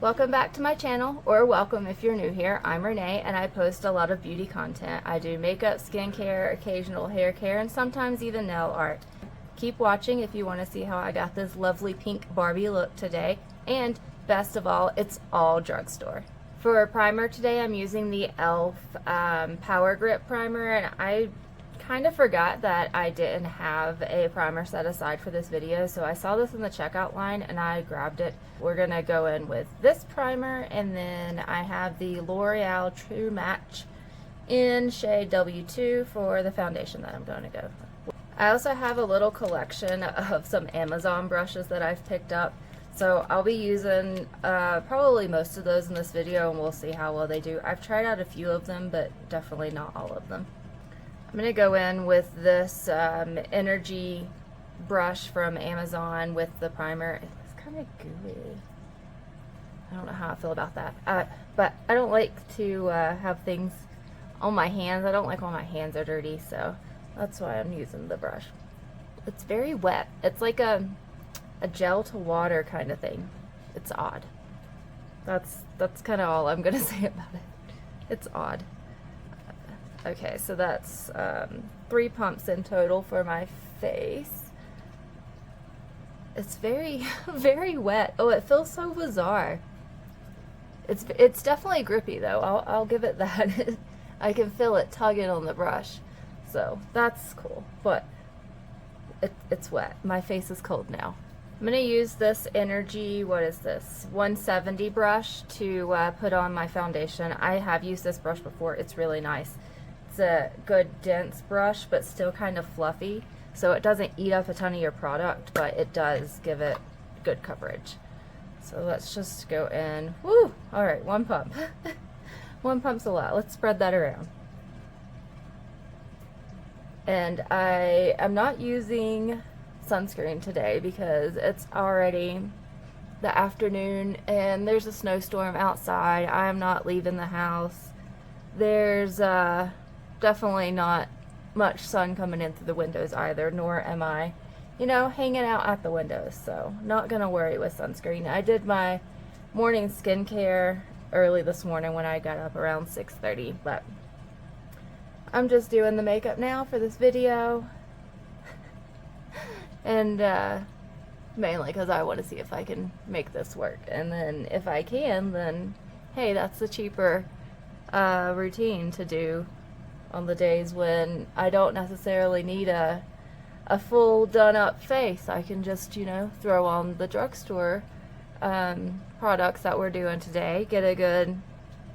Welcome back to my channel, or welcome if you're new here. I'm Renee and I post a lot of beauty content. I do makeup, skincare, occasional hair care, and sometimes even nail art. Keep watching if you want to see how I got this lovely pink Barbie look today, and best of all, it's all drugstore. For a primer today, I'm using the e.l.f. Power Grip Primer, and I kind of forgot that I didn't have a primer set aside for this video, so I saw this in the checkout line and I grabbed it. We're gonna go in with this primer, and then I have the L'Oreal True Match in shade W2 for the foundation that I'm going to go with. I also have a little collection of some Amazon brushes that I've picked up, so I'll be using probably most of those in this video, and we'll see how well they do. I've tried out a few of them, but definitely not all of them. I'm going to go in with this energy brush from Amazon with the primer. It's kind of gooey. I don't know how I feel about that. But I don't like to have things on my hands. I don't like when my hands are dirty, so that's why I'm using the brush. It's very wet. It's like a gel to water kind of thing. It's odd. That's kind of all I'm going to say about it. It's odd. Okay, so that's 3 pumps in total for my face. It's very, very wet. Oh, it feels so bizarre. It's definitely grippy though. I'll give it that. I can feel it tugging on the brush, so that's cool. But it's wet. My face is cold now. I'm gonna use this Energy, what is this, 170 brush to put on my foundation. I have used this brush before. It's really nice. It's a good dense brush, but still kind of fluffy, so it doesn't eat up a ton of your product, but it does give it good coverage. So let's just go in. Woo! Alright, 1 pump. 1 pump's a lot. Let's spread that around. And I am not using sunscreen today because it's already the afternoon and there's a snowstorm outside. I am not leaving the house. There's definitely not much sun coming in through the windows either, nor am I, you know, hanging out at the windows, so not gonna worry with sunscreen. I did my morning skincare early this morning when I got up around 6:30, but I'm just doing the makeup now for this video, and mainly because I want to see if I can make this work, and then if I can, then hey, that's the cheaper routine to do on the days when I don't necessarily need a full done up face. I can just, you know, throw on the drugstore products that we're doing today, get a good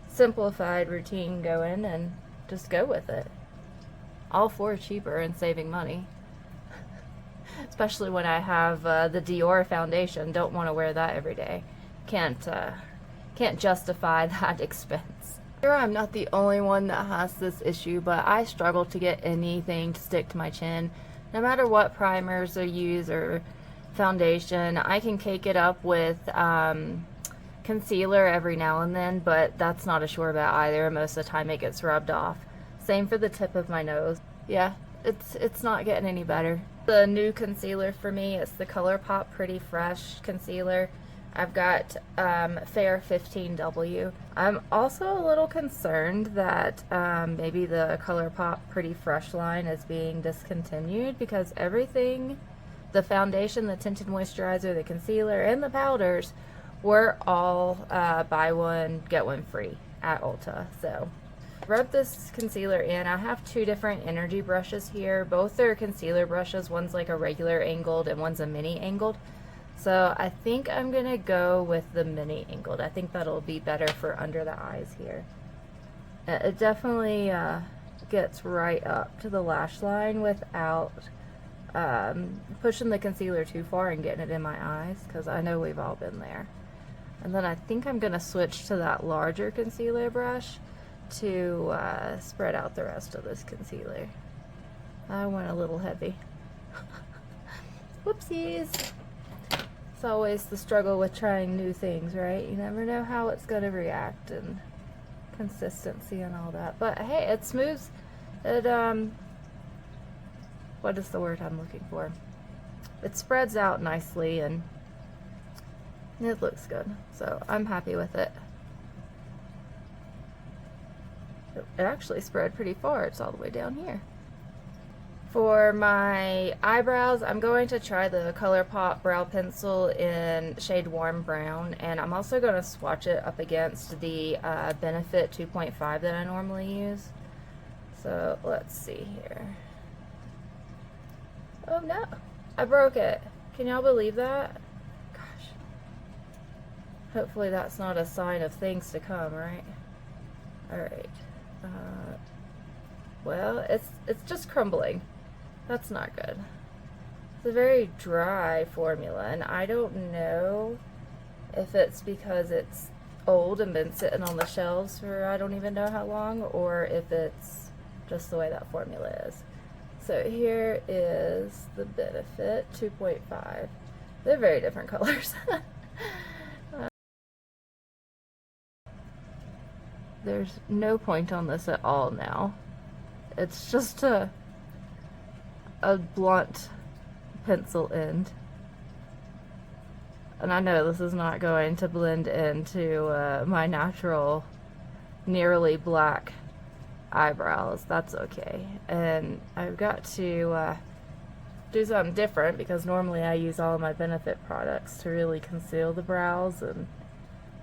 simplified routine going, and just go with it. All for cheaper and saving money. Especially when I have the Dior foundation. Don't want to wear that every day. Can't justify that expense. I'm not the only one that has this issue, but I struggle to get anything to stick to my chin. No matter what primers I use or foundation, I can cake it up with concealer every now and then, but that's not a sure bet either. Most of the time it gets rubbed off. Same for the tip of my nose. Yeah, it's not getting any better. The new concealer for me is the ColourPOP Pretty Fresh concealer. I've got Fair 15W. I'm also a little concerned that maybe the ColourPOP Pretty Fresh line is being discontinued, because everything, the foundation, the tinted moisturizer, the concealer, and the powders were all buy one, get one free at Ulta. So rub this concealer in. I have 2 different energy brushes here. Both are concealer brushes. One's like a regular angled and one's a mini angled. So I think I'm gonna go with the mini angled. I think that'll be better for under the eyes here. It definitely gets right up to the lash line without pushing the concealer too far and getting it in my eyes, because I know we've all been there. And then I think I'm gonna switch to that larger concealer brush to spread out the rest of this concealer. I went a little heavy. Whoopsies. It's always the struggle with trying new things, right? You never know how it's going to react, and consistency and all that. But hey, it smooths. It, what is the word I'm looking for? It spreads out nicely, and It looks good, so I'm happy with it. It actually spread pretty far. It's all the way down here. For my eyebrows, I'm going to try the ColourPOP Brow Pencil in shade Warm Brown, and I'm also going to swatch it up against the Benefit 2.5 that I normally use. So let's see here. Oh no, I broke it. Can y'all believe that? Gosh. Hopefully that's not a sign of things to come, right? Alright. Well, it's just crumbling. That's not good. It's a very dry formula, and I don't know if it's because it's old and been sitting on the shelves for I don't even know how long, or if it's just the way that formula is. So here is the Benefit 2.5. They're very different colors. There's no point on this at all now. It's just a blunt pencil end. And I know this is not going to blend into my natural nearly black eyebrows. That's okay. And I've got to do something different, because normally I use all of my Benefit products to really conceal the brows and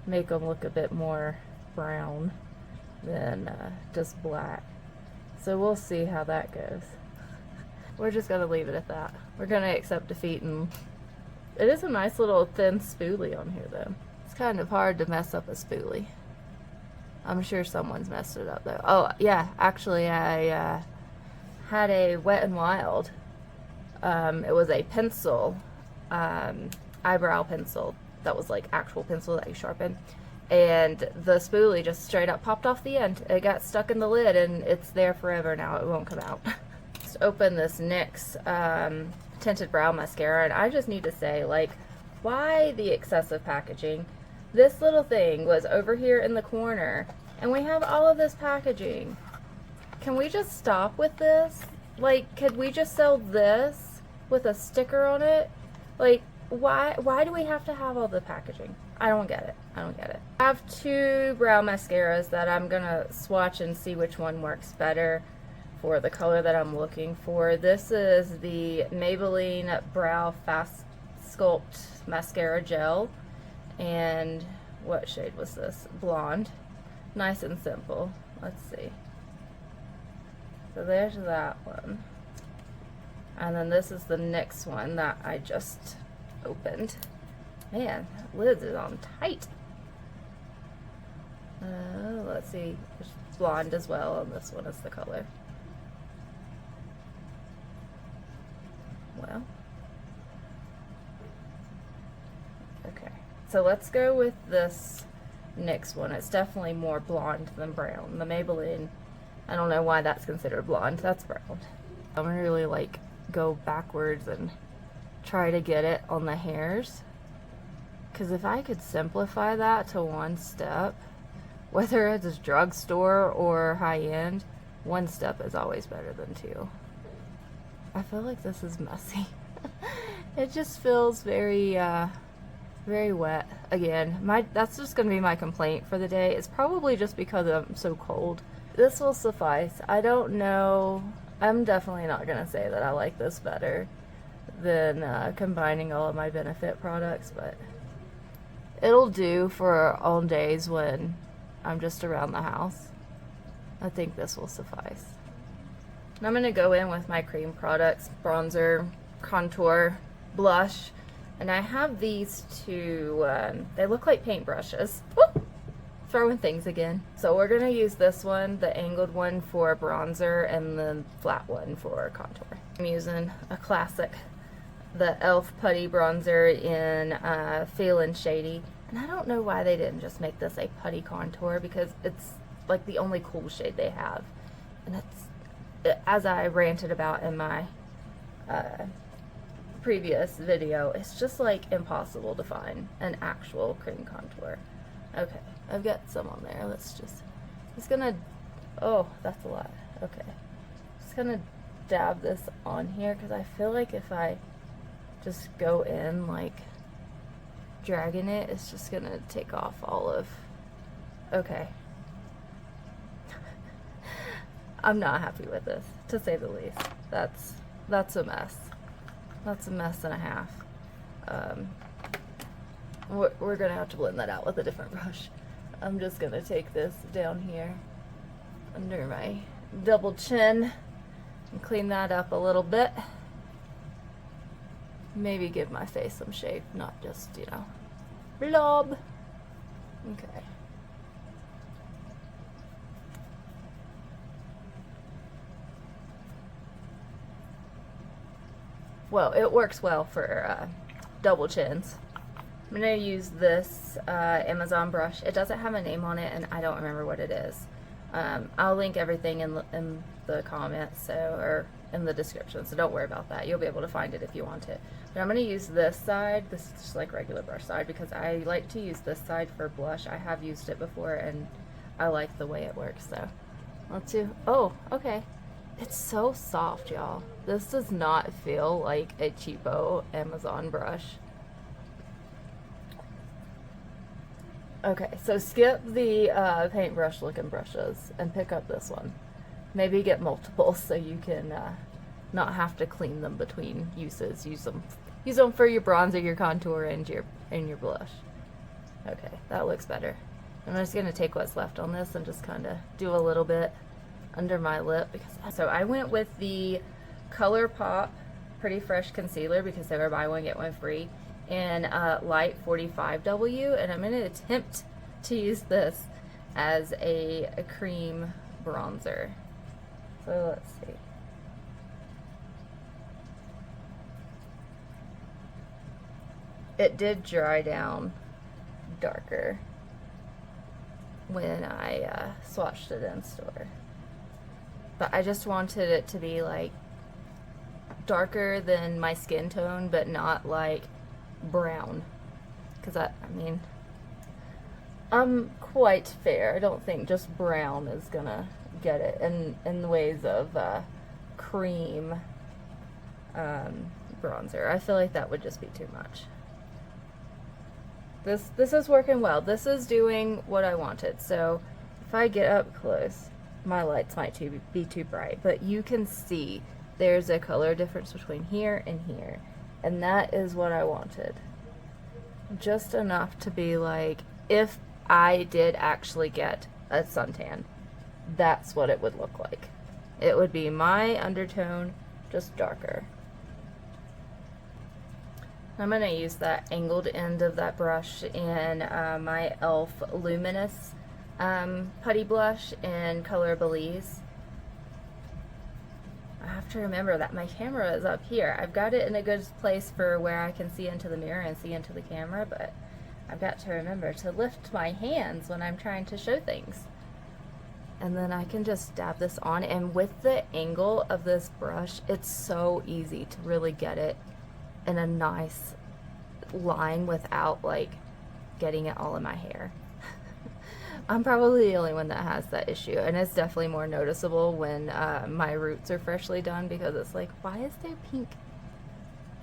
make them look a bit more brown than just black. So we'll see how that goes. We're just gonna leave it at that. We're gonna accept defeat, and it is a nice little thin spoolie on here though. It's kind of hard to mess up a spoolie. I'm sure someone's messed it up though. Oh yeah, actually I had a Wet n Wild. It was a pencil, eyebrow pencil that was like actual pencil that you sharpen. And the spoolie just straight up popped off the end. It got stuck in the lid, and it's there forever now. It won't come out. Just open this NYX tinted brow mascara, and I just need to say, like, why the excessive packaging? This little thing was over here in the corner, and we have all of this packaging. Can we just stop with this? Like, could we just sell this with a sticker on it? Like, why do we have to have all the packaging? I don't get it. I don't get it. I have two brow mascaras that I'm gonna swatch and see which one works better for the color that I'm looking for. This is the Maybelline Brow Fast Sculpt Mascara Gel. And what shade was this? Blonde. Nice and simple. Let's see. So there's that one. And then this is the NYX one that I just opened. Man, that lid is on tight. Let's see. There's blonde as well, and this one is the color. Well. Okay. So let's go with this NYX one. It's definitely more blonde than brown. The Maybelline, I don't know why that's considered blonde. That's brown. I'm gonna really like go backwards and try to get it on the hairs. Because if I could simplify that to one step, whether it's drugstore or high-end, one step is always better than two. I feel like this is messy. It just feels very, very wet. Again, that's just going to be my complaint for the day. It's probably just because I'm so cold. This will suffice. I don't know. I'm definitely not going to say that I like this better than combining all of my Benefit products, but it'll do for all days when I'm just around the house. I think this will suffice. And I'm going to go in with my cream products, bronzer, contour, blush, and I have these two, they look like paintbrushes. Woo! Throwing things again. So we're going to use this one, the angled one for bronzer, and the flat one for contour. I'm using a classic, the e.l.f. Putty Bronzer in Feelin' Shady. And I don't know why they didn't just make this a putty contour, because it's like the only cool shade they have. And it's, as I ranted about in my previous video, it's just like impossible to find an actual cream contour. Okay, I've got some on there. Just gonna, oh, that's a lot. Okay. Just gonna dab this on here, because I feel like if I just go in like dragging it, it's just gonna take off all of, okay. I'm not happy with this, to say the least. That's a mess. That's a mess and a half. We're gonna have to blend that out with a different brush. I'm just gonna take this down here under my double chin and clean that up a little bit. Maybe give my face some shape, not just, you know, blob. Okay. Well, it works well for double chins. I'm going to use this Amazon brush. It doesn't have a name on it, and I don't remember what it is. I'll link everything in the comments, or in the description, so don't worry about that. You'll be able to find it if you want it. But I'm going to use this side. This is just like regular brush side, because I like to use this side for blush. I have used it before, and I like the way it works. So let's do, oh, okay. It's so soft, y'all. This does not feel like a cheapo Amazon brush. Okay, so skip the paintbrush looking brushes and pick up this one. Maybe get multiple so you can not have to clean them between uses. Use them for your bronzer, your contour, and your blush. Okay, that looks better. I'm just gonna take what's left on this and just kind of do a little bit under my lip, because so I went with the ColourPOP Pretty Fresh concealer because they were buy one get one free in light 45W, and I'm going to attempt to use this as a cream bronzer. So let's see. It did dry down darker when I swatched it in store. But I just wanted it to be like darker than my skin tone, but not like brown. Because I mean, I'm quite fair. I don't think just brown is gonna get it in the ways of cream bronzer. I feel like that would just be too much. This is working well. This is doing what I wanted. So if I get up close, my lights might be too bright, but you can see there's a color difference between here and here, and that is what I wanted. Just enough to be like, if I did actually get a suntan, that's what it would look like. It would be my undertone, just darker. I'm going to use that angled end of that brush in my e.l.f. Luminous putty blush in color Belize. I have to remember that my camera is up here. I've got it in a good place for where I can see into the mirror and see into the camera, but I've got to remember to lift my hands when I'm trying to show things. And then I can just dab this on, and with the angle of this brush, it's so easy to really get it in a nice line without like getting it all in my hair. I'm probably the only one that has that issue, and it's definitely more noticeable when my roots are freshly done, because it's like, why is there pink?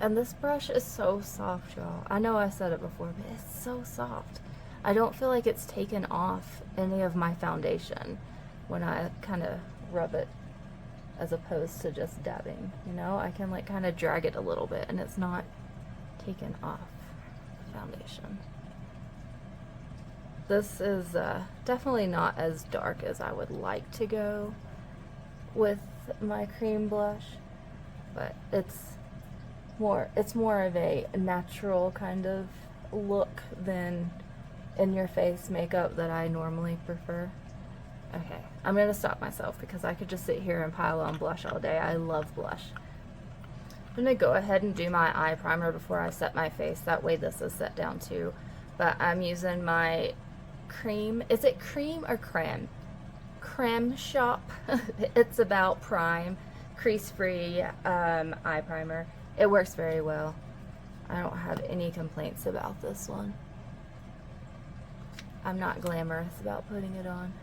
And this brush is so soft, y'all. I know I said it before, but it's so soft. I don't feel like it's taken off any of my foundation when I kind of rub it, as opposed to just dabbing, you know? I can like kind of drag it a little bit and it's not taken off the foundation. This is definitely not as dark as I would like to go with my cream blush, but it's more of a natural kind of look than in your face makeup that I normally prefer. Okay, I'm gonna stop myself because I could just sit here and pile on blush all day. I love blush. I'm gonna go ahead and do my eye primer before I set my face. That way this is set down too. But I'm using my cream. Is it cream or creme? Creme Shop. It's About Prime crease-free eye primer. It works very well. I don't have any complaints about this one. I'm not glamorous about putting it on.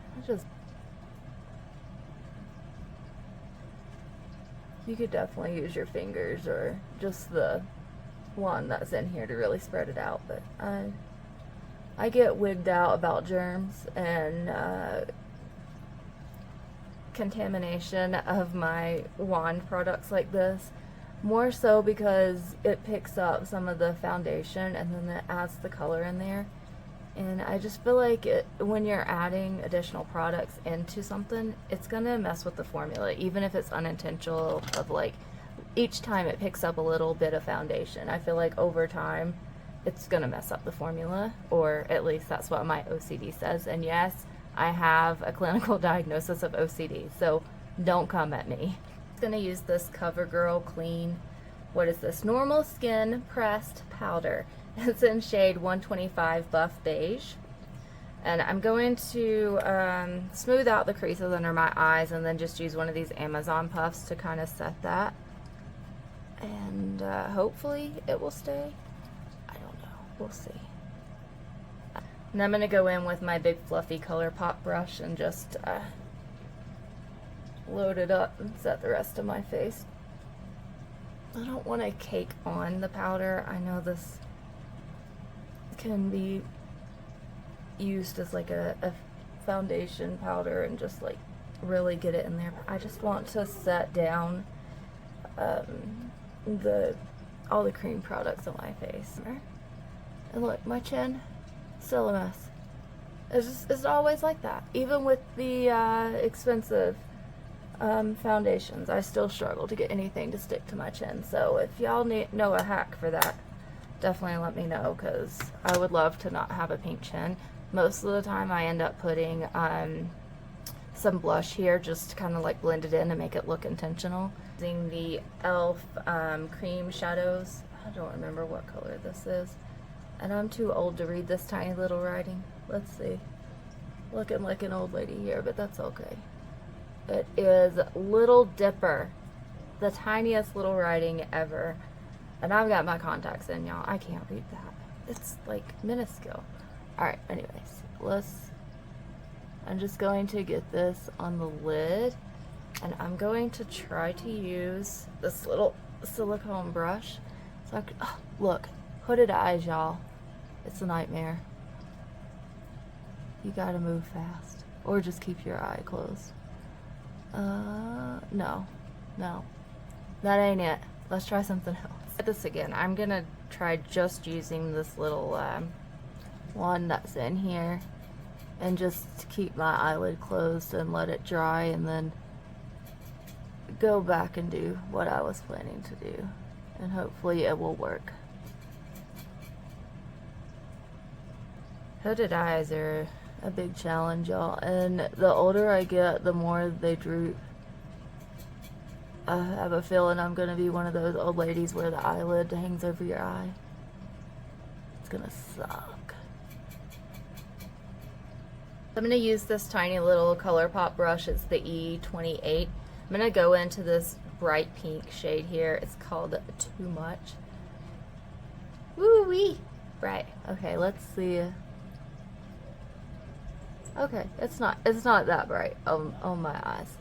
You could definitely use your fingers or just the wand that's in here to really spread it out, but I get wigged out about germs and contamination of my wand products like this, more so because it picks up some of the foundation and then it adds the color in there. And I just feel like when you're adding additional products into something, it's gonna mess with the formula, even if it's unintentional, of like each time it picks up a little bit of foundation. I feel like over time it's gonna mess up the formula, or at least that's what my OCD says. And yes, I have a clinical diagnosis of OCD, so don't come at me. I'm gonna use this CoverGirl Clean, what is this, Normal Skin Pressed Powder. It's in shade 125 Buff Beige. And I'm going to smooth out the creases under my eyes and then just use one of these Amazon puffs to kind of set that. And hopefully it will stay. I don't know. We'll see. And I'm going to go in with my big fluffy ColourPOP brush and just load it up and set the rest of my face. I don't want to cake on the powder. I know this can be used as like a foundation powder and just like really get it in there. But I just want to set down all the cream products on my face. And look, my chin, still a mess. It's always like that. Even with the expensive foundations, I still struggle to get anything to stick to my chin. So if y'all know a hack for that, definitely let me know, because I would love to not have a pink chin. Most of the time I end up putting some blush here just to kind of like blend it in and make it look intentional. Using the e.l.f. cream shadows. I don't remember what color this is, and I'm too old to read this tiny little writing. Let's see. Looking like an old lady here, but that's okay. It is Little Dipper, the tiniest little writing ever. And I've got my contacts in, y'all. I can't read that. It's like minuscule. Alright, anyways. I'm just going to get this on the lid. And I'm going to try to use this little silicone brush. So look, hooded eyes, y'all. It's a nightmare. You gotta move fast. Or just keep your eye closed. No. That ain't it. Let's try something else. This again. I'm gonna try just using this little one that's in here and just keep my eyelid closed and let it dry, and then go back and do what I was planning to do, and hopefully it will work. Hooded eyes are a big challenge, y'all, and the older I get, the more they droop. I have a feeling I'm going to be one of those old ladies where the eyelid hangs over your eye. It's going to suck. I'm going to use this tiny little ColourPOP brush. It's the E28. I'm going to go into this bright pink shade here. It's called Too Much. Woo-wee! Bright. Okay, let's see. Okay, it's not that bright on my eyes.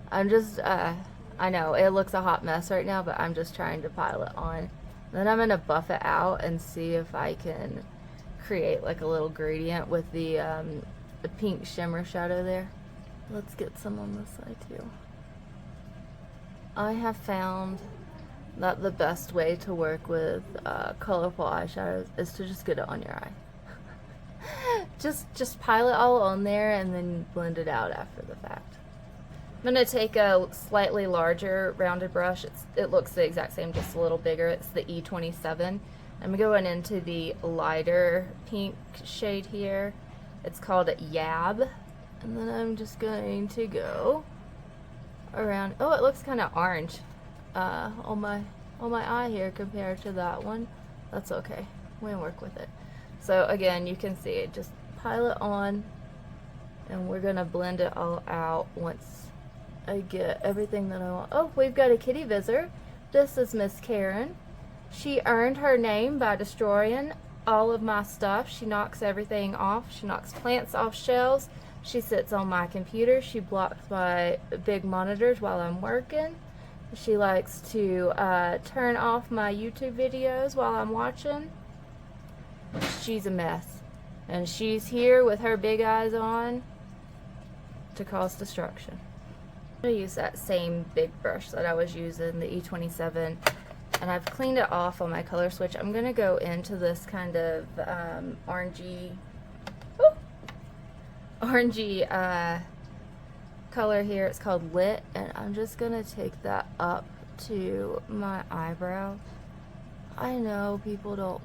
I'm just, I know it looks a hot mess right now, but I'm just trying to pile it on. Then I'm going to buff it out and see if I can create like a little gradient with the pink shimmer shadow there. Let's get some on this side too. I have found that the best way to work with colorful eyeshadows is to just get it on your eye. just pile it all on there and then blend it out after the fact. I'm going to take a slightly larger rounded brush. It looks the exact same, just a little bigger. It's the E27. I'm going into the lighter pink shade here. It's called Yab. And then I'm just going to go around. Oh, it looks kind of orange on my eye here compared to that one. That's okay. We can work with it. So again, you can see it. Just pile it on, and we're going to blend it all out once I get everything that I want. Oh, we've got a kitty visitor. This is Miss Karen. She earned her name by destroying all of my stuff. She knocks everything off. She knocks plants off shelves. She sits on my computer. She blocks my big monitors while I'm working. She likes to turn off my YouTube videos while I'm watching. She's a mess. And she's here with her big eyes on to cause destruction. I'm going to use that same big brush that I was using, the E27, and I've cleaned it off on my color switch. I'm going to go into this kind of orangey color here. It's called Lit, and I'm just going to take that up to my eyebrow. I know people don't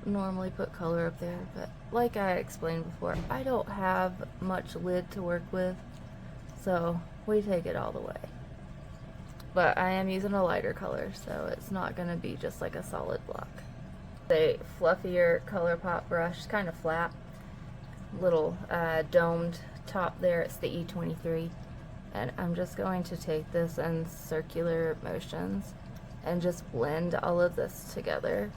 normally put color up there, but like I explained before, I don't have much lid to work with, so we take it all the way. But I am using a lighter color, so it's not going to be just like a solid block. A fluffier ColourPOP brush, kind of flat, little domed top there. It's the E23, and I'm just going to take this in circular motions and just blend all of this together.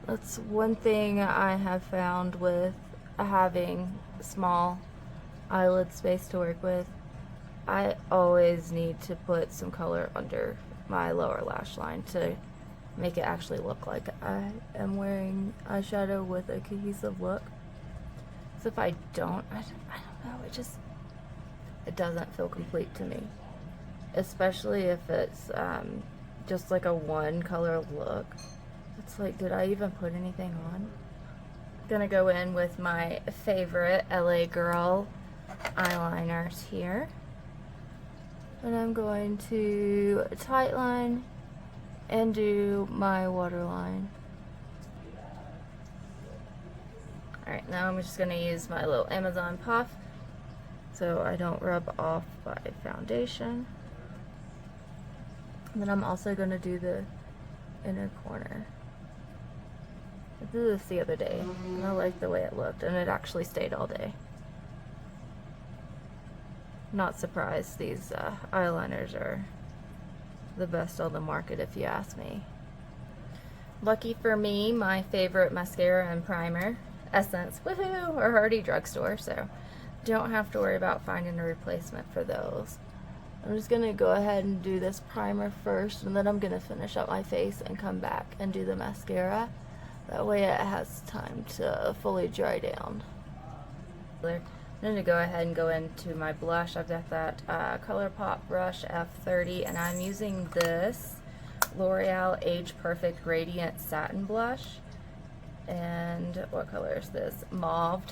That's one thing I have found with having small eyelid space to work with. I always need to put some color under my lower lash line to make it actually look like I am wearing eyeshadow with a cohesive look. So if I don't, I don't know, it doesn't feel complete to me. Especially if it's just like a one color look. It's like, did I even put anything on? I'm gonna go in with my favorite LA Girl eyeliners here. And I'm going to tightline and do my waterline. Alright, now I'm just gonna use my little Amazon puff so I don't rub off my foundation. And then I'm also gonna do the inner corner. I did this the other day, and I liked the way it looked, and it actually stayed all day. Not surprised, these eyeliners are the best on the market if you ask me. Lucky for me, my favorite mascara and primer, Essence, woohoo, are already drugstore, so don't have to worry about finding a replacement for those. I'm just going to go ahead and do this primer first, and then I'm going to finish up my face and come back and do the mascara. That way it has time to fully dry down. I'm going to go ahead and go into my blush. I've got that ColourPOP brush F30, and I'm using this L'Oreal Age Perfect Radiant Satin Blush. And what color is this? Mauve.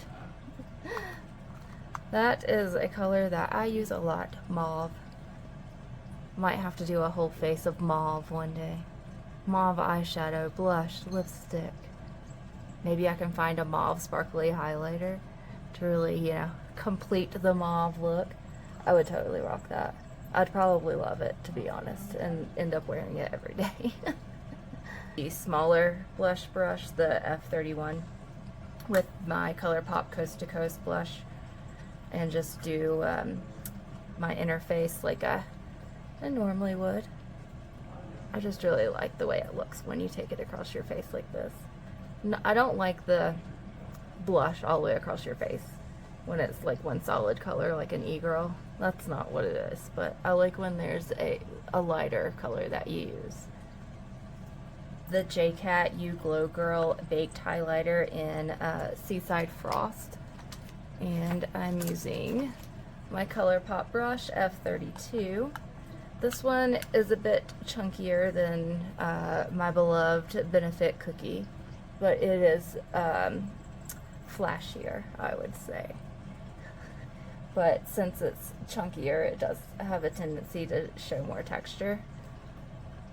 That is a color that I use a lot, mauve. Might have to do a whole face of mauve one day. Mauve eyeshadow, blush, lipstick. Maybe I can find a mauve sparkly highlighter to really, you know, complete the mauve look. I would totally rock that. I'd probably love it, to be honest, and end up wearing it every day. The smaller blush brush, the F31, with my ColourPOP Coast to Coast blush, and just do my inner face like I normally would. I just really like the way it looks when you take it across your face like this. No, I don't like the blush all the way across your face when it's like one solid color like an e-girl. That's not what it is, but I like when there's a lighter color that you use. The J.Cat You Glow Girl Baked Highlighter in Seaside Frost, and I'm using my ColourPOP brush F32. This one is a bit chunkier than my beloved Benefit Cookie, but it is flashier, I would say. but since it's chunkier, it does have a tendency to show more texture.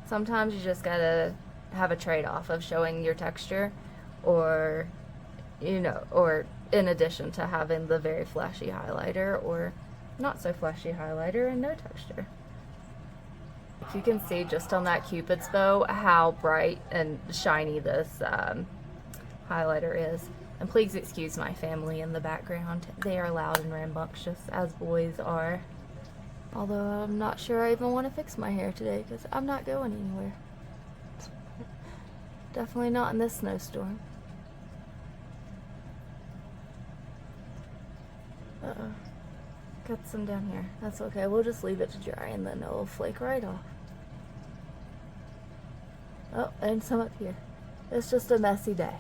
Sometimes you just gotta have a trade-off of showing your texture, or, you know, or in addition to having the very flashy highlighter, or not so flashy highlighter and no texture. You can see just on that Cupid's bow how bright and shiny this highlighter is. And please excuse my family in the background. They are loud and rambunctious, as boys are. Although I'm not sure I even want to fix my hair today because I'm not going anywhere. Definitely not in this snowstorm. Uh-oh. Got some down here. That's okay. We'll just leave it to dry and then it'll flake right off. Oh, and some up here. It's just a messy day.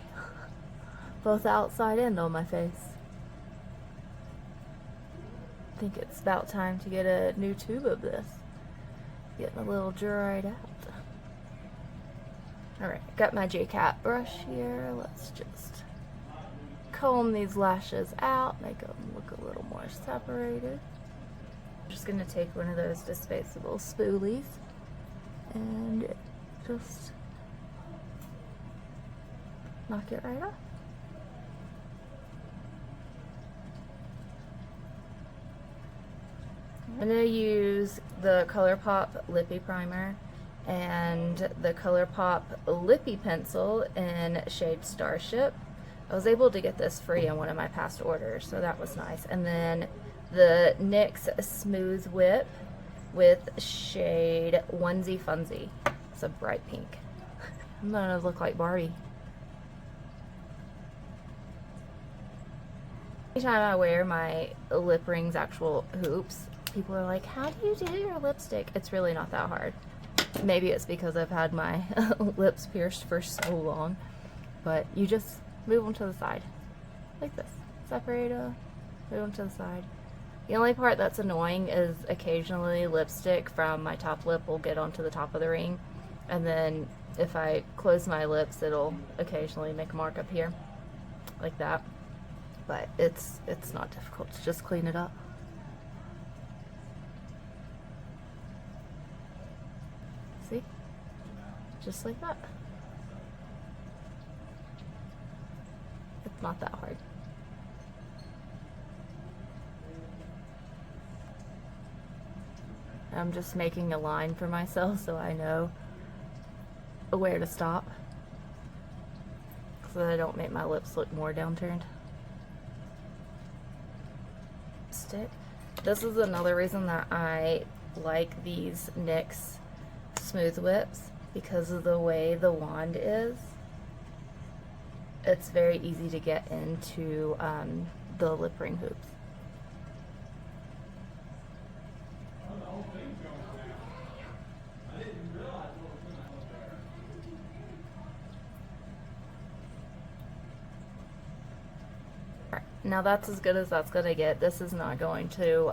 Both outside and on my face. I think it's about time to get a new tube of this. Getting a little dried out. Alright, got my J.Cat brush here. Let's just comb these lashes out, make them look a little more separated. I'm just going to take one of those disposable spoolies and just knock it right off. I'm going to use the ColourPOP Lippie Primer and the ColourPOP Lippie Pencil in shade Starship. I was able to get this free in one of my past orders, so that was nice. And then the NYX Smooth Whip with shade Onesie Funsie. It's a bright pink. I'm gonna look like Barbie. Anytime I wear my lip rings actual hoops, people are like, how do you do your lipstick? It's really not that hard. Maybe it's because I've had my lips pierced for so long, but you just move them to the side like this. Separate them, move them to the side. The only part that's annoying is occasionally lipstick from my top lip will get onto the top of the ring, and then if I close my lips it'll occasionally make a mark up here like that, but it's not difficult to just clean it up. See? Just like that. It's not that hard. I'm just making a line for myself so I know where to stop, so that I don't make my lips look more downturned. Stick. This is another reason that I like these NYX Smooth Whips, because of the way the wand is. It's very easy to get into the lip ring hoops. Now that's as good as that's going to get. This is not going to,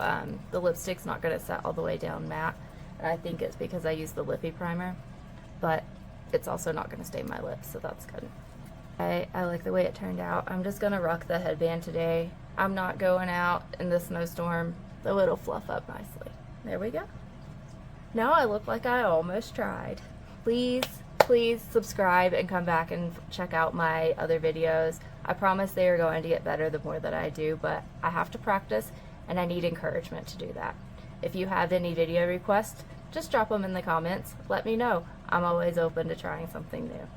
the lipstick's not going to set all the way down matte. And I think it's because I used the Lippie Primer. But it's also not going to stain my lips, so that's good. I like the way it turned out. I'm just going to rock the headband today. I'm not going out in the snowstorm, so it'll fluff up nicely. There we go. Now I look like I almost tried. Please subscribe and come back and check out my other videos. I promise they are going to get better the more that I do, but I have to practice and I need encouragement to do that. If you have any video requests, just drop them in the comments. Let me know. I'm always open to trying something new.